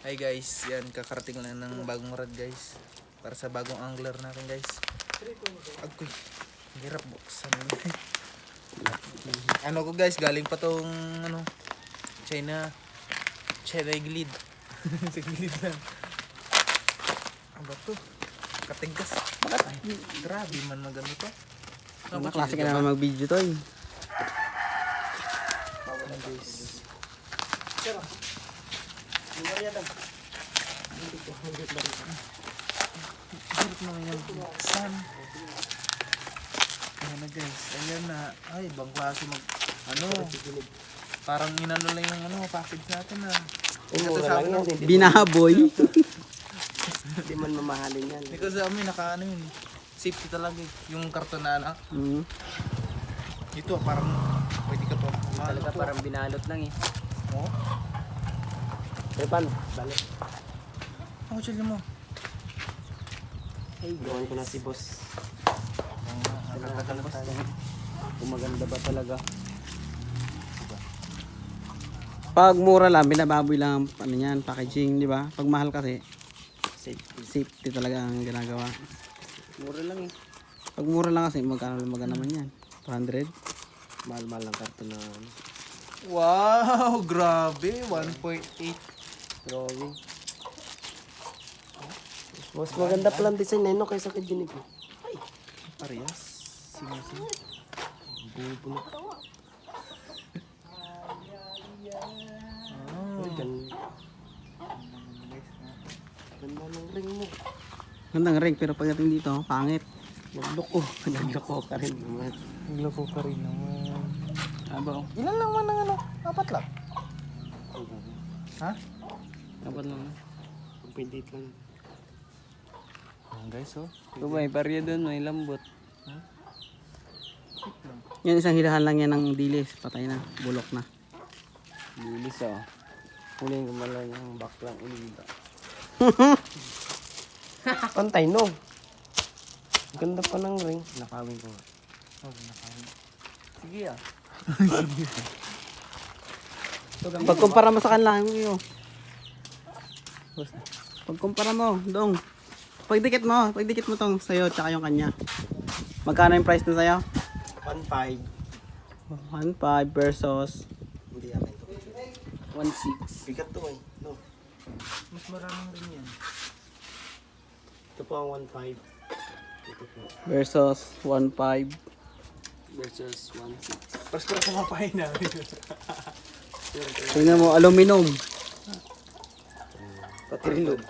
Hi guys, yan kakarating lang ng bagong rod guys. Para sa bagong angler natin guys. Agoy, hirap buksan. Ano ko guys, galing pa tong ano, China glid. Sa gilid lang. Ano ba to? Katigas. Ay, grabe man magano to. Ano klase ka naman mag-video to eh. Bawal na guys. Hirap naman yung buksan. Ayan na guys, ayan na. Ay, ibang klase mag, ano, parang inano lang yung ano, package natin ah. Mura lang yan, hindi, Binaboy. hindi man mamahalin yan. Hindi ko sa amin, naka ano yun, safety talaga eh. Yung karton na ano. Ito parang, pwede ka pa. Talaga parang binalot lang eh. Oh, Repan, balik. ako chill mo. Hey, gawin ko na si boss. Nakatagal na tayo. Kung maganda ba talaga. Pag mura lang, binababoy lang ang ano yan, packaging, di ba? Pag mahal kasi, Safety. safety talaga ang ginagawa. Mura lang eh. Pag mura lang kasi, magkano naman yan? 200? Mahal-mahal lang karton na ano. Wow, grabe, 1.8. Drawing. Mas maganda palang design na yun no, kaysa kay Jinig. Parehas. Sino. Bubo na. Ay, ganda. Ganda ng ring mo. Gandang ring, pero pagdating dito, pangit. Nagloko. Nagloko ka rin naman. Nagloko ka rin naman. Aba, Ilan lang man ang ano? 4 lang? Ha? dapat lang. 1.8 lang. Ayan guys, oh. Ito ba, may barya doon, may lambot. Yan, isang hilahan lang yan ng dilis. Patay na, bulok na. Lilis oh. Huling kumala yung baklang ulinda. Pantay no. Ganda pa ng ring. Nakawin ko nga. Sige ah. Pagkumpara mo sa kanila, yun. Pagkumpara mo, dong. Pagdikit mo tong sayo tsaka yung kanya. Magkano yung price na sayo? 1.5. 1.5 versus Hindi akin to. 1.6. Bigat to eh. No. Mas maraming rin yan. Ito po ang 1.5. Ito po. Versus 1.5. Versus 1.6. Pas para sa mapahin namin. Tingnan mo, aluminum. Patirilog.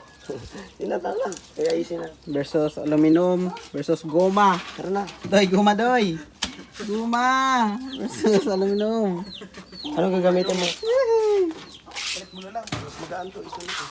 Tinatala. Kaya isin na. Versus aluminum. Versus goma. Tara na. Doy, goma doy. Goma. Versus aluminum. Anong gagamitin mo? Balik mo na lang. Mas magaan to. Isa nito.